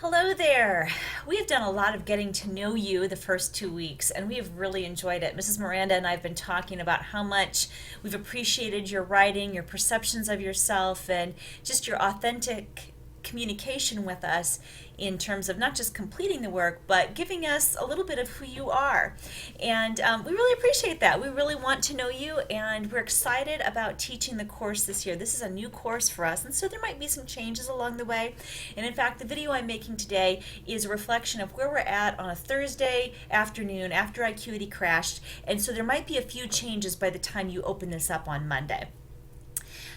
Hello there. We have done a lot of getting to know you the first 2 weeks, and we have really enjoyed it. Mrs. Miranda and I have been talking about how much we've appreciated your writing, your perceptions of yourself, and just your authentic communication with us in terms of not just completing the work, but giving us a little bit of who you are. And we really appreciate that. We really want to know you, and we're excited about teaching the course this year. This is a new course for us, and so there might be some changes along the way. And in fact, the video I'm making today is a reflection of where we're at on a Thursday afternoon after Acuity crashed, and so there might be a few changes by the time you open this up on Monday.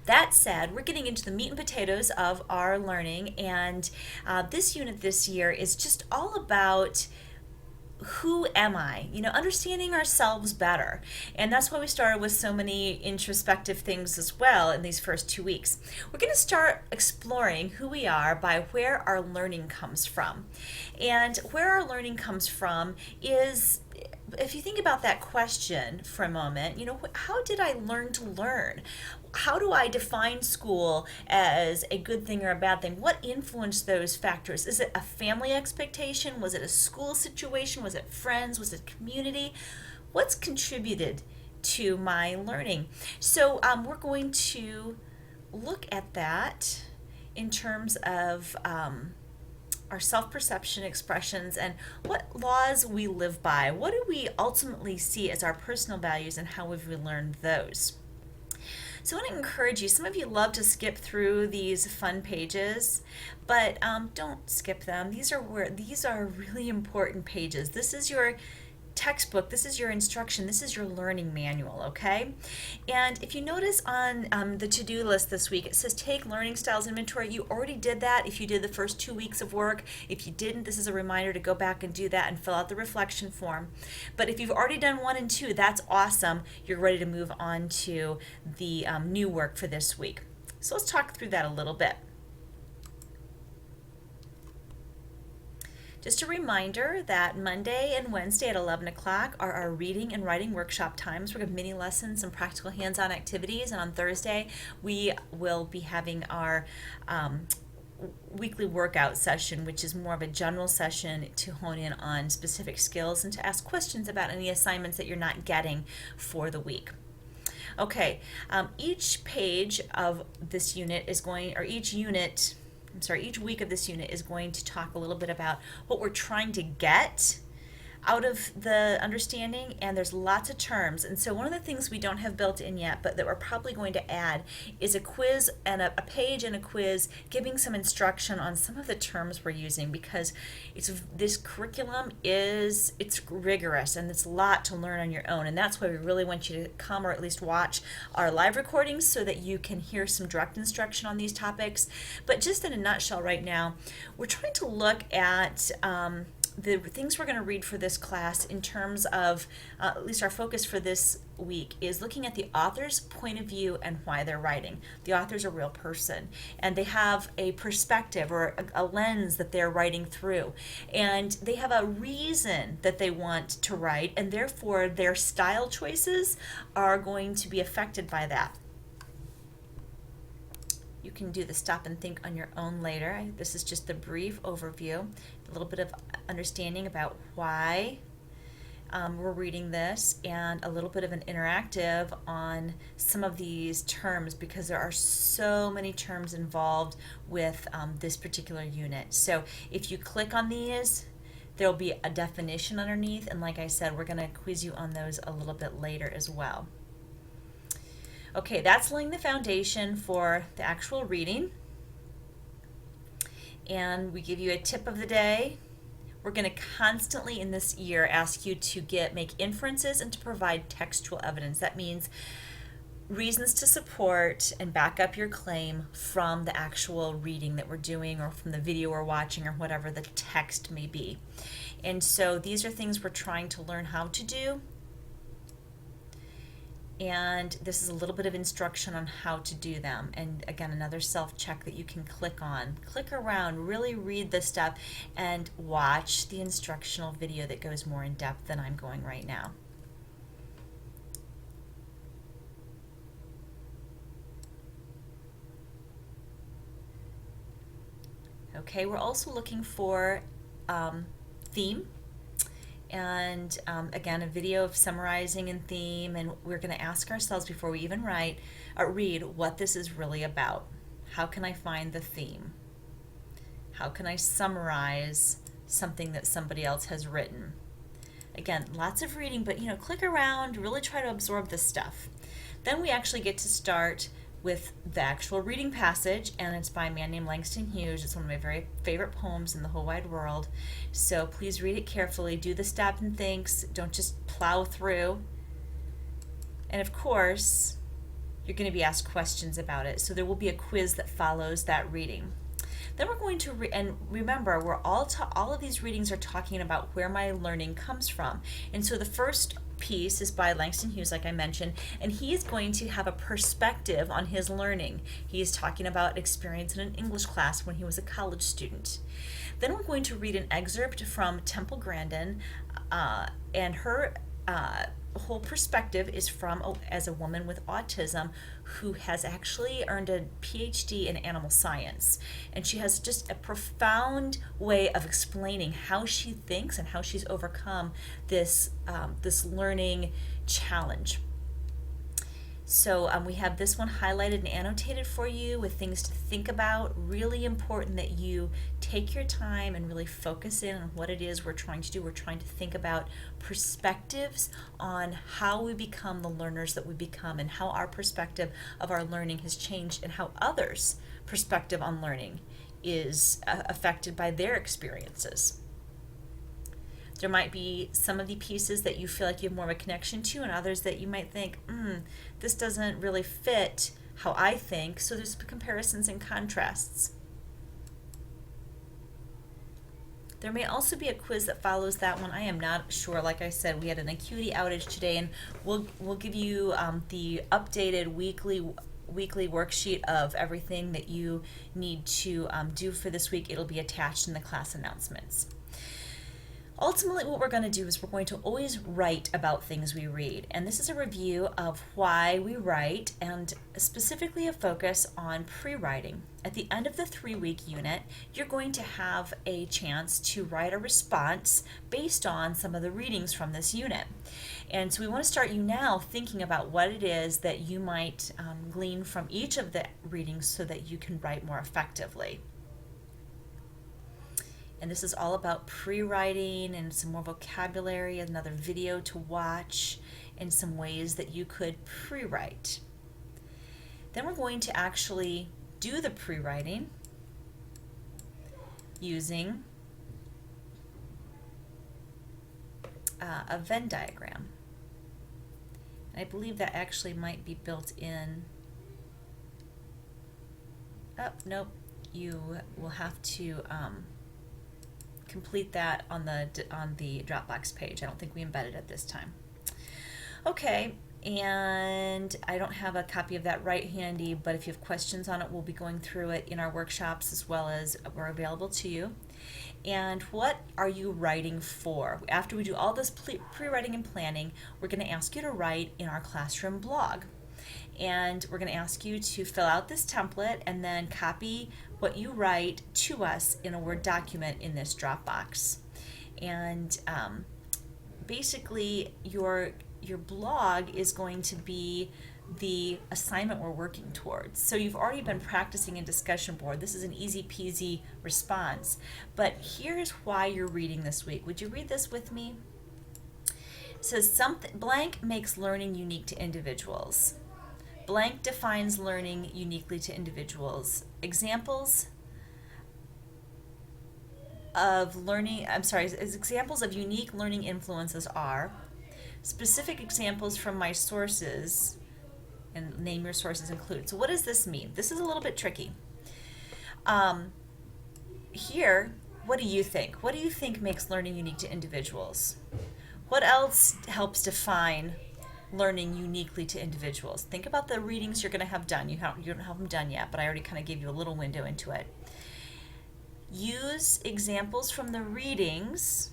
That said, we're getting into the meat and potatoes of our learning, and this unit this year is just all about who am I? Understanding ourselves better. And that's why we started with so many introspective things as well in these first 2 weeks. We're going to start exploring who we are by where our learning comes from. And where our learning comes from is, if you think about that question for a moment, how did I learn to learn? How do I define school as a good thing or a bad thing? What influenced those factors? Is it a family expectation? Was it a school situation? Was it friends? Was it community? What's contributed to my learning? So we're going to look at that in terms of our self-perception expressions and what laws we live by. What do we ultimately see as our personal values and how have we learned those? So I want to encourage you. Some of you love to skip through these fun pages, but don't skip them. These are really important pages. This is your textbook, this is your instruction, this is your learning manual, okay? And if you notice on the to-do list this week, it says take learning styles inventory. You already did that if you did the first 2 weeks of work. If you didn't, this is a reminder to go back and do that and fill out the reflection form. But if you've already done 1 and 2, that's awesome. You're ready to move on to the new work for this week. So let's talk through that a little bit. Just a reminder that Monday and Wednesday at 11 o'clock are our reading and writing workshop times. We're going to have mini lessons and practical hands-on activities. And on Thursday, we will be having our weekly workout session, which is more of a general session to hone in on specific skills and to ask questions about any assignments that you're not getting for the week. Okay, each page of this unit is going, or each week of this unit is going to talk a little bit about what we're trying to get out of the understanding, and there's lots of terms. And so one of the things we don't have built in yet, but that we're probably going to add, is a quiz and a page and a quiz giving some instruction on some of the terms we're using, because this curriculum it's rigorous and it's a lot to learn on your own, and that's why we really want you to come or at least watch our live recordings so that you can hear some direct instruction on these topics. But just in a nutshell right now, we're trying to look at the things we're going to read for this class in terms of, at least our focus for this week, is looking at the author's point of view and why they're writing. The author's a real person, and they have a perspective or a lens that they're writing through. And they have a reason that they want to write, and therefore their style choices are going to be affected by that. You can do the stop and think on your own later. This is just the brief overview, a little bit of understanding about why we're reading this, and a little bit of an interactive on some of these terms, because there are so many terms involved with this particular unit. So if you click on these, there'll be a definition underneath, and like I said, we're going to quiz you on those a little bit later as well. Okay, that's laying the foundation for the actual reading. And we give you a tip of the day. We're going to constantly in this year ask you to make inferences and to provide textual evidence. That means reasons to support and back up your claim from the actual reading that we're doing, or from the video we're watching, or whatever the text may be. And so these are things we're trying to learn how to do. And this is a little bit of instruction on how to do them. And again, another self-check that you can click on. Click around, really read this stuff, and watch the instructional video that goes more in depth than I'm going right now. Okay, we're also looking for theme, and again, a video of summarizing in theme, and we're going to ask ourselves before we even read what this is really about. How can I find the theme? How can I summarize something that somebody else has written? Again, lots of reading, but click around, really try to absorb this stuff. Then we actually get to start with the actual reading passage, and it's by a man named Langston Hughes. It's one of my very favorite poems in the whole wide world. So please read it carefully. Do the stop and thinks. Don't just plow through. And of course, you're going to be asked questions about it. So there will be a quiz that follows that reading. Then we're going to and remember, we're all of these readings are talking about where my learning comes from. And so the first piece is by Langston Hughes, like I mentioned, and he is going to have a perspective on his learning. He is talking about experience in an English class when he was a college student. Then we're going to read an excerpt from Temple Grandin, and her whole perspective is from as a woman with autism who has actually earned a PhD in animal science, and she has just a profound way of explaining how she thinks and how she's overcome this learning challenge. So we have this one highlighted and annotated for you with things to think about. Really important that you take your time and really focus in on what it is we're trying to do. We're trying to think about perspectives on how we become the learners that we become, and how our perspective of our learning has changed, and how others' perspective on learning is affected by their experiences. There might be some of the pieces that you feel like you have more of a connection to, and others that you might think, this doesn't really fit how I think. So there's comparisons and contrasts. There may also be a quiz that follows that one. I am not sure. Like I said, we had an Acuity outage today, and we'll give you the updated weekly worksheet of everything that you need to do for this week. It'll be attached in the class announcements. Ultimately, what we're going to do is we're going to always write about things we read. And this is a review of why we write, and specifically a focus on pre-writing. At the end of the 3-week unit, you're going to have a chance to write a response based on some of the readings from this unit. And so we want to start you now thinking about what it is that you might glean from each of the readings so that you can write more effectively. And this is all about pre-writing and some more vocabulary, another video to watch, and some ways that you could pre-write. Then we're going to actually do the pre-writing using a Venn diagram. And I believe that actually might be built in. Oh, nope. You will have to complete that on the Dropbox page. I don't think we embedded it this time. Okay, and I don't have a copy of that right handy, but if you have questions on it, we'll be going through it in our workshops, as well as we're available to you. And what are you writing for? After we do all this pre-writing and planning, we're going to ask you to write in our classroom blog. And we're going to ask you to fill out this template and then copy what you write to us in a Word document in this Dropbox. And basically your blog is going to be the assignment we're working towards. So you've already been practicing in discussion board. This is an easy peasy response. But here's why you're reading this week. Would you read this with me? It says, something blank makes learning unique to individuals. Blank defines learning uniquely to individuals. Examples of examples of unique learning influences are specific examples from my sources, and name your sources included. So what does this mean? This is a little bit tricky. Here, what do you think? What do you think makes learning unique to individuals? What else helps define learning uniquely to individuals? Think about the readings you're going to have done. You don't have them done yet, but I already kind of gave you a little window into it. Use examples from the readings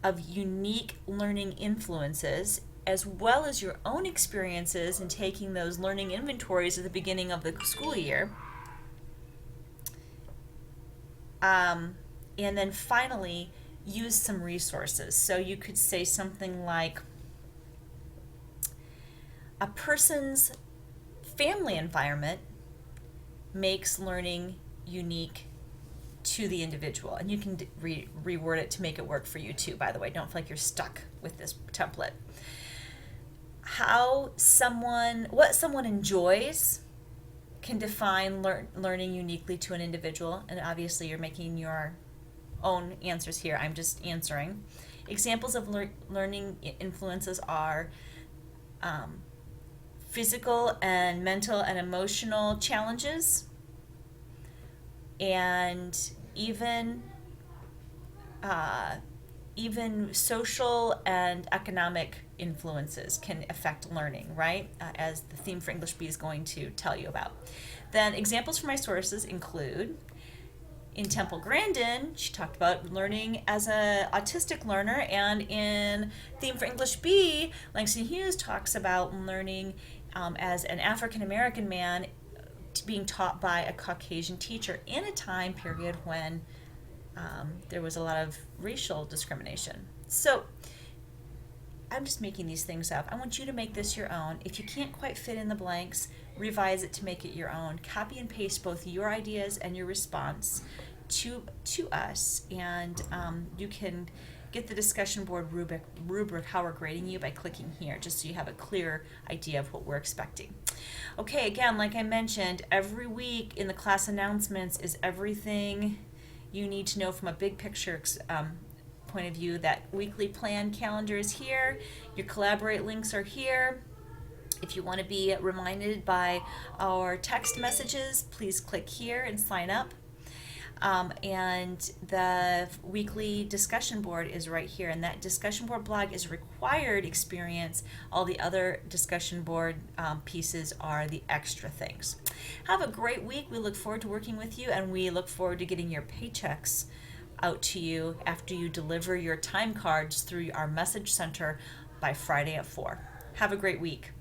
of unique learning influences, as well as your own experiences in taking those learning inventories at the beginning of the school year. And then finally, use some resources. So you could say something like, a person's family environment makes learning unique to the individual. And you can reword it to make it work for you too, by the way. Don't feel like you're stuck with this template. What someone enjoys can define learning uniquely to an individual. And obviously, you're making your own answers here. I'm just answering. Examples of learning influences are physical and mental and emotional challenges, and even social and economic influences can affect learning, right? As the theme for English B is going to tell you about. Then examples from my sources include, in Temple Grandin, she talked about learning as an autistic learner, and in Theme for English B, Langston Hughes talks about learning as an African American man being taught by a Caucasian teacher in a time period when there was a lot of racial discrimination. So I'm just making these things up. I want you to make this your own. If you can't quite fit in the blanks, revise it to make it your own. Copy and paste both your ideas and your response to us, and you can get the discussion board rubric how we're grading you by clicking here, just so you have a clear idea of what we're expecting. Okay, again, like I mentioned, every week in the class announcements is everything you need to know from a big picture point of view. That weekly plan calendar is here. Your Collaborate links are here. If you want to be reminded by our text messages, please click here and sign up. And the weekly discussion board is right here, and that discussion board blog is required experience. All the other discussion board pieces are the extra things. Have a great week. We look forward to working with you, and we look forward to getting your paychecks out to you after you deliver your time cards through our message center by Friday at 4. Have a great week.